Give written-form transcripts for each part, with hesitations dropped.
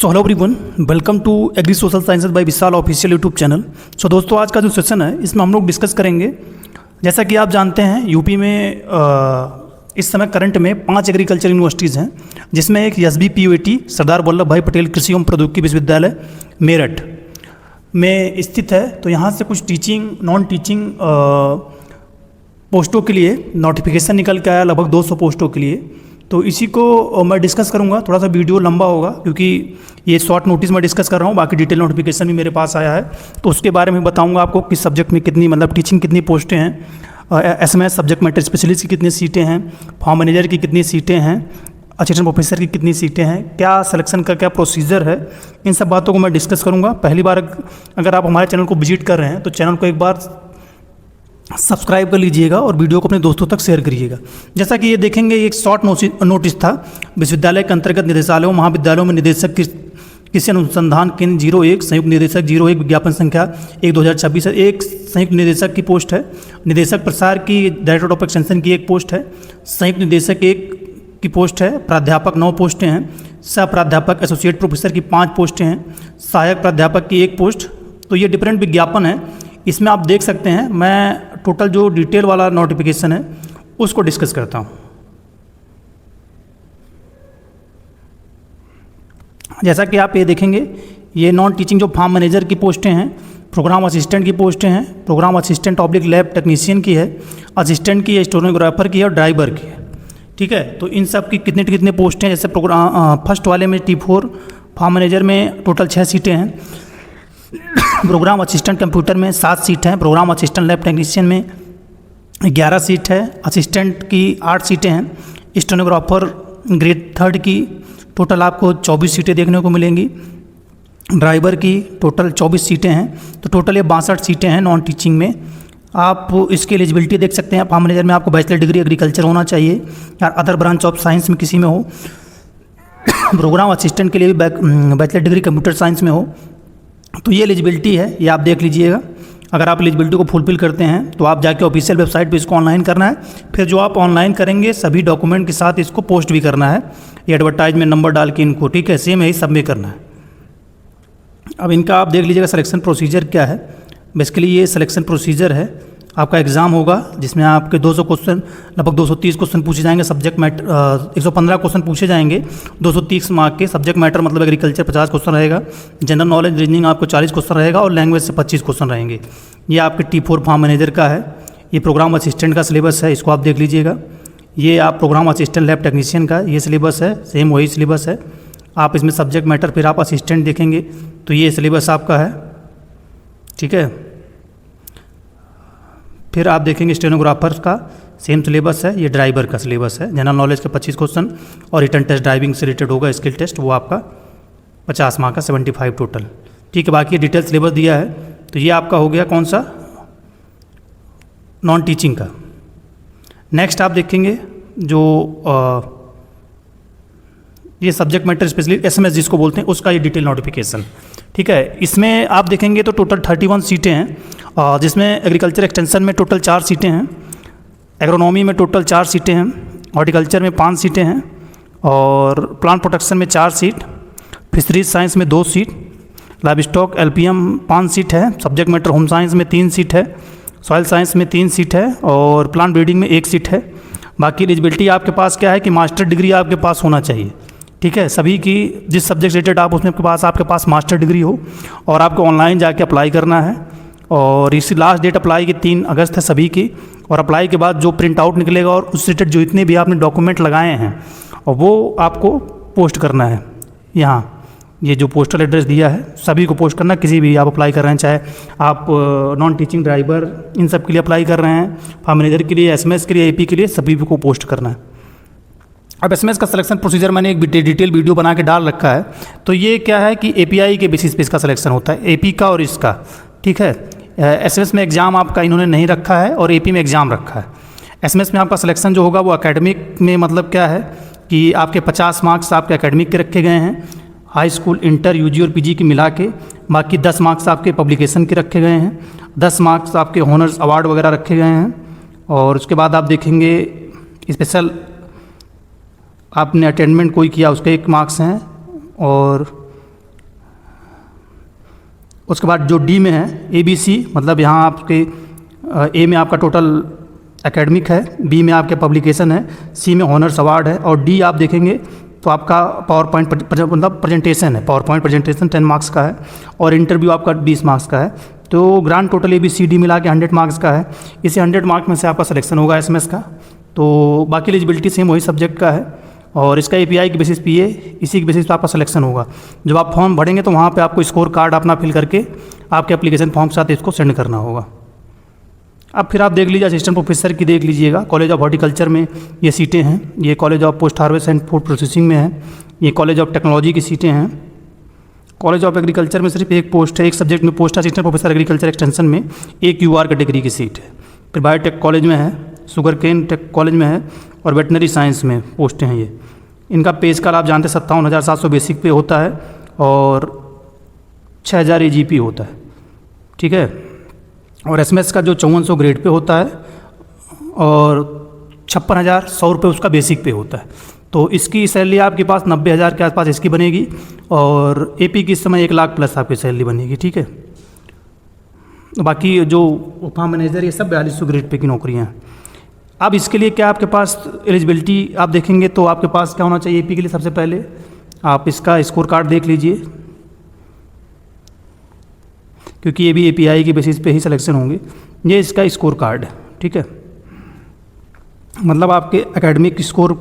So hello everyone, welcome to agri social sciences by Vishal official YouTube channel. So दोस्तों, आज का जो session है इसमें हम लोग डिस्कस करेंगे। जैसा कि आप जानते हैं, यूपी में इस समय करंट में 5 एग्रीकल्चर यूनिवर्सिटीज़ हैं, जिसमें एक SBPUET सरदार वल्लभ भाई पटेल कृषि एवं प्रौद्योगिकी विश्वविद्यालय मेरठ में स्थित है। तो यहाँ से कुछ टीचिंग नॉन टीचिंग पोस्टों के लिए नोटिफिकेशन निकल के आया, लगभग 200 पोस्टों के लिए। तो इसी को मैं डिस्कस करूंगा। थोड़ा सा वीडियो लंबा होगा क्योंकि ये शॉर्ट नोटिस में डिस्कस कर रहा हूँ। बाकी डिटेल नोटिफिकेशन भी मेरे पास आया है, तो उसके बारे में बताऊंगा आपको किस सब्जेक्ट में कितनी टीचिंग कितनी पोस्टें हैं, SMS सब्जेक्ट मैटर स्पेशलिस्ट की कितनी सीटें हैं, फार्म मैनेजर की कितनी सीटें हैं, असिस्टेंट प्रोफेसर की कितनी सीटें हैं, क्या सिलेक्शन का क्या प्रोसीजर है, इन सब बातों को मैं डिस्कस करूँगा। पहली बार अगर आप हमारे चैनल को विजिट कर रहे हैं तो चैनल को एक बार सब्सक्राइब कर लीजिएगा और वीडियो को अपने दोस्तों तक शेयर करिएगा। जैसा कि ये देखेंगे, एक शॉर्ट नोटिस था। विश्वविद्यालय के अंतर्गत निदेशालयों महाविद्यालयों में निदेशक कृषि अनुसंधान केंद्र 01, संयुक्त निदेशक 01, विज्ञापन संख्या 1/2026 है। एक संयुक्त निदेशक की पोस्ट है। निदेशक प्रसार की डायरेक्टर ऑफ एक्सटेंशन की एक पोस्ट है। संयुक्त निदेशक 1 की पोस्ट है। प्राध्यापक 9 पोस्टें हैं। सह प्राध्यापक एसोसिएट प्रोफेसर की 5 पोस्टें हैं। सहायक प्राध्यापक की 1 पोस्ट। तो ये डिफरेंट विज्ञापन है। इसमें आप देख सकते हैं, मैं टोटल जो डिटेल वाला नोटिफिकेशन है उसको डिस्कस करता हूँ। जैसा कि आप ये देखेंगे, ये नॉन टीचिंग जो फार्म मैनेजर की पोस्टें हैं, प्रोग्राम असिस्टेंट की पोस्टें हैं, program assistant oblique lab technician की है, असिस्टेंट की है, स्टेनोग्राफर की है और ड्राइवर की है। ठीक है, तो इन सब की कितने पोस्टें हैं। जैसे प्रोग्राम फर्स्ट वाले में T4 फार्म मैनेजर में टोटल 6 सीटें हैं। प्रोग्राम असिस्टेंट कंप्यूटर में 7 सीट हैं। प्रोग्राम असिस्टेंट लैब टेक्नीशियन में 11 सीट है। असिस्टेंट की 8 सीटें हैं। स्टेनोग्राफर ग्रेड 3 की टोटल आपको 24 सीटें देखने को मिलेंगी। ड्राइवर की टोटल 24 सीटें हैं। तो टोटल ये 62 सीटें हैं नॉन टीचिंग में। आप इसकी एलिजिबिलिटी देख सकते हैं। फार्म मैनेजर में आपको बैचलर डिग्री एग्रीकल्चर होना चाहिए या अदर ब्रांच ऑफ साइंस में किसी में हो। प्रोग्राम असिस्टेंट के लिए भी बैचलर डिग्री कंप्यूटर साइंस में हो। तो ये एलिजिबिलिटी है, ये आप देख लीजिएगा। अगर आप एलिजिबिलिटी को फुलफिल करते हैं तो आप जाके ऑफिशियल वेबसाइट पे इसको ऑनलाइन करना है। फिर जो आप ऑनलाइन करेंगे सभी डॉक्यूमेंट के साथ इसको पोस्ट भी करना है। ये एडवर्टाइजमेंट नंबर डाल के इनको, ठीक है, सेम यही सबमिट करना है। अब इनका आप देख लीजिएगा सिलेक्शन प्रोसीजर क्या है। बेसिकली ये सिलेक्शन प्रोसीजर है। आपका एग्ज़ाम होगा जिसमें आपके 200 क्वेश्चन, लगभग 230 क्वेश्चन पूछे जाएंगे। सब्जेक्ट मैटर 115 क्वेश्चन पूछे जाएंगे, 230 मार्क के। सब्जेक्ट मैटर मतलब एग्रीकल्चर 50 क्वेश्चन रहेगा। जनरल नॉलेज रीजनिंग आपको 40 क्वेश्चन रहेगा और लैंग्वेज से 25 क्वेश्चन रहेंगे। ये आपके T4 फार्म मैनेजर का है। ये प्रोग्राम असिस्टेंट का सिलेबस है, इसको आप देख लीजिएगा। ये आप प्रोग्राम असिस्टेंट लैब टेक्नीशियन का ये सिलेबस है, सेम वही सिलेबस है। आप इसमें सब्जेक्ट मैटर फिर आप असिस्टेंट देखेंगे तो ये सिलेबस आपका है, ठीक है। फिर आप देखेंगे स्टेनोग्राफर का सेम सिलेबस है। ये ड्राइवर का सिलेबस है। जनरल नॉलेज के 25 क्वेश्चन और रिटन टेस्ट ड्राइविंग से रिलेटेड होगा। स्किल टेस्ट वो आपका 50 मार्क का 75 टोटल, ठीक है। बाकी डिटेल सिलेबस दिया है। तो ये आपका हो गया कौन सा, नॉन टीचिंग का। नेक्स्ट आप देखेंगे जो ये सब्जेक्ट मैटर स्पेशलिस्ट SMS जिसको बोलते हैं, उसका ये डिटेल नोटिफिकेशन, ठीक है। इसमें आप देखेंगे तो टोटल 31 सीटें हैं, जिसमें एग्रीकल्चर एक्सटेंशन में टोटल 4 सीटें हैं, एग्रोनॉमी में टोटल 4 सीटें हैं, हॉर्टिकल्चर में 5 सीटें हैं और प्लांट प्रोटेक्शन में 4 सीट, फिशरीज साइंस में 2 seat, live stock LPM 5 seat है, सब्जेक्ट मैटर होम साइंस में 3 सीट है, सॉइल साइंस में 3 सीट है और प्लांट ब्रीडिंग में 1 सीट है। बाकी एलिजिबिलिटी आपके पास क्या है कि मास्टर डिग्री आपके पास होना चाहिए, ठीक है। सभी की जिस सब्जेक्ट रिलेटेड आप उसमें आपके पास मास्टर डिग्री हो और आपको ऑनलाइन जाके अप्लाई करना है। और इसी लास्ट डेट अप्लाई की 3 अगस्त है सभी की। और अप्लाई के बाद जो प्रिंट आउट निकलेगा और उस रिलेटेड जो इतने भी आपने डॉक्यूमेंट लगाए हैं और वो आपको पोस्ट करना है। यहाँ ये जो पोस्टल एड्रेस दिया है सभी को पोस्ट करना। किसी भी आप अप्लाई कर रहे हैं, चाहे आप नॉन टीचिंग ड्राइवर इन सब के लिए अप्लाई कर रहे हैं, फार्म मैनेजर के लिए, SMS के लिए, AP के लिए, सभी को पोस्ट करना है। अब SMS का सिलेक्शन प्रोसीजर मैंने एक डिटेल वीडियो बना के डाल रखा है। तो ये क्या है कि API के बेसिस पे इसका सिलेक्शन होता है, AP का और इसका, ठीक है। SMS में एग्ज़ाम आपका इन्होंने नहीं रखा है और AP में एग्ज़ाम रखा है। SMS में आपका सिलेक्शन जो होगा वो एकेडमिक में, मतलब क्या है कि आपके 50 मार्क्स आपके एकेडमिक के रखे गए हैं, हाई स्कूल, इंटर, UG और PG की मिला के। बाकी 10 मार्क्स आपके पब्लिकेशन के रखे गए हैं, 10 मार्क्स आपके हॉनर्स अवार्ड वगैरह रखे गए हैं। और उसके बाद आप देखेंगे स्पेशल आपने अटेंडमेंट कोई किया उसके 1 मार्क्स हैं और उसके बाद जो डी में है ABC, मतलब यहाँ आपके ए में आपका टोटल एकेडमिक है, बी में आपके पब्लिकेशन है, सी में ऑनर्स अवार्ड है, और डी आप देखेंगे तो आपका पावर पॉइंट मतलब प्रेजेंटेशन है, पावर पॉइंट प्रेजेंटेशन 10 मार्क्स का है, और इंटरव्यू आपका 20 मार्क्स का है। तो ग्रांड टोटल ABCD मिला के 100 मार्क्स का है। इसे 100 मार्क्स में से आपका सिलेक्शन होगा SMS का। तो बाकी एलिजिबिलिटी सेम वही सब्जेक्ट का है, और इसका API की बेसिस पे ये इसी की बेसिस पे आपका सिलेक्शन होगा। जब आप फॉर्म भरेंगे तो वहाँ पे आपको स्कोर कार्ड अपना फिल करके आपके एप्लीकेशन फॉर्म के साथ इसको सेंड करना होगा। अब फिर आप देख लीजिए असिस्टेंट प्रोफेसर की देख लीजिएगा। कॉलेज ऑफ हॉर्टिकल्चर में ये सीटें हैं, ये college of post harvest and food processing में है, ये कॉलेज ऑफ टेक्नोलॉजी की सीटें हैं। कॉलेज ऑफ एग्रीकल्चर में सिर्फ एक पोस्ट है, एक सब्जेक्ट में post assistant professor agriculture extension में, एक UR कैटेगरी की सीट है। फिर बायोटेक कॉलेज में है, शुगर केन टेक कॉलेज में है, और वेटनरी साइंस में पोस्टें हैं ये। इनका पे स्केल आप जानते हैं 57,700 बेसिक पे होता है, और 6,000 AGP होता है, ठीक है। और SMS का जो 5400 ग्रेड पे होता है, और 56,100 रुपये उसका बेसिक पे होता है। तो इसकी सैलरी आपके पास 90,000 के आसपास इसकी बनेगी, और AP की इस समय 1 लाख प्लस आपकी सैलरी बनेगी, ठीक है। बाकी जो फार्म मैनेजर ये सब 4200 ग्रेड पे की नौकरियाँ हैं। अब इसके लिए क्या आपके पास एलिजिबिलिटी आप देखेंगे तो आपके पास क्या होना चाहिए AP के लिए? सबसे पहले आप इसका स्कोर कार्ड देख लीजिए, क्योंकि ये भी API के बेसिस पे ही सिलेक्शन होंगे। ये इसका स्कोर कार्ड है, ठीक है, मतलब आपके एकेडमिक स्कोर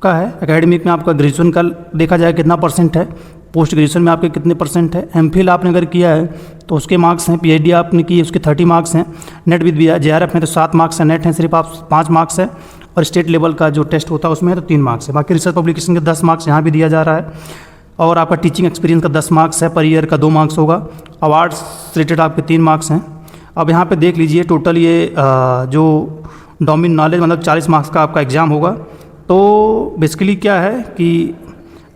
का है। एकेडमिक में आपका ग्रेजुएशन का देखा जाए कितना परसेंट है, पोस्ट ग्रेजुएशन में आपके कितने परसेंट है, MPhil आपने अगर किया है तो उसके मार्क्स हैं, PhD आपने की है उसके 30 मार्क्स हैं, नेट विद JRF में तो 7 मार्क्स हैं, नेट हैं सिर्फ आप 5 मार्क्स है, और स्टेट लेवल का जो टेस्ट होता है उसमें है तो 3 मार्क्स है। बाकी रिसर्च पब्लिकेशन के 10 मार्क्स यहाँ भी दिया जा रहा है, और आपका टीचिंग एक्सपीरियंस का 10 मार्क्स है, पर ईयर का 2 मार्क्स होगा, अवार्ड्स रिलेटेड आपके 3 मार्क्स हैं। अब यहाँ पे देख लीजिए टोटल ये जो डोमेन नॉलेज मतलब 40 मार्क्स का आपका एग्ज़ाम होगा। तो बेसिकली क्या है कि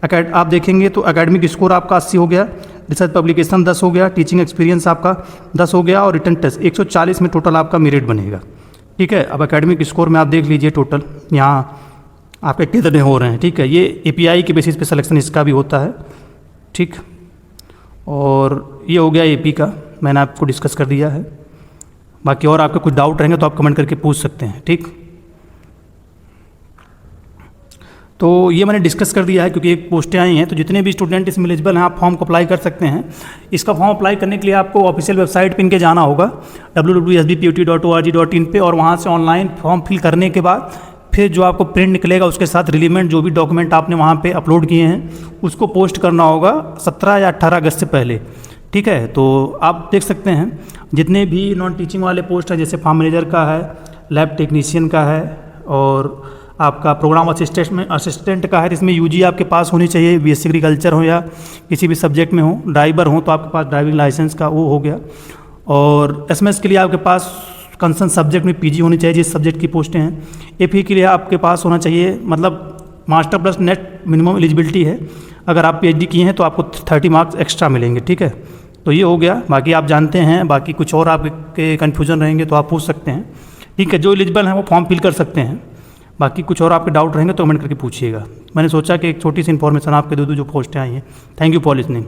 आप देखेंगे तो एकेडमिक स्कोर आपका 80 हो गया, रिसर्च पब्लिकेशन 10 हो गया, टीचिंग एक्सपीरियंस आपका 10 हो गया, और रिटन टेस्ट 140 में टोटल आपका मेरिट बनेगा, ठीक है। अब एकेडमिक स्कोर में आप देख लीजिए टोटल यहाँ आपके कितने हो रहे हैं, ठीक है। ये API के बेसिस पे सिलेक्शन इसका भी होता है, ठीक। और ये हो गया AP का, मैंने आपको डिस्कस कर दिया है। बाकी और आपके कुछ डाउट रहेंगे तो आप कमेंट करके पूछ सकते हैं, ठीक। तो ये मैंने डिस्कस कर दिया है क्योंकि एक पोस्टें आई हैं, तो जितने भी स्टूडेंट इसमें एलिजिबल हैं आप फॉर्म को अप्लाई कर सकते हैं। इसका फॉर्म अप्लाई करने के लिए आपको ऑफिशियल वेबसाइट पे इनके जाना होगा www.sbput.org.in पे, और वहाँ से ऑनलाइन फॉर्म फिल करने के बाद फिर जो आपको प्रिंट निकलेगा उसके साथ रिलीवेंट जो भी डॉक्यूमेंट आपने वहाँ पे अपलोड किए हैं उसको पोस्ट करना होगा 17 या 18 अगस्त से पहले, ठीक है। तो आप देख सकते हैं जितने भी नॉन टीचिंग वाले पोस्ट हैं, जैसे फार्म मैनेजर का है, लैब टेक्नीशियन का है, और आपका प्रोग्राम असिस्टेंट का है, इसमें UG आपके पास होनी चाहिए, BSc एग्रीकल्चर हो या किसी भी सब्जेक्ट में हो, ड्राइवर हो तो आपके पास ड्राइविंग लाइसेंस का वो हो गया, और SMS के लिए आपके पास कंसर्न सब्जेक्ट में PG होनी चाहिए जिस सब्जेक्ट की पोस्टें हैं। AP के लिए आपके पास होना चाहिए, मतलब master plus net minimum eligibility है, अगर आप PhD किए हैं तो आपको 30 मार्क्स एक्स्ट्रा मिलेंगे, ठीक है। तो ये हो गया, बाकी आप जानते हैं, बाकी कुछ और आपके कन्फ्यूजन रहेंगे तो आप पूछ सकते हैं, ठीक है। जो एलिजिबल हैं वो फॉर्म फिल कर सकते हैं, बाकी कुछ और आपके डाउट रहेंगे तो कमेंट करके पूछिएगा। मैंने सोचा कि एक छोटी सी इन्फॉर्मेशन आपके दे दूँ जो पोस्टें आई हैं। Thank you for listening.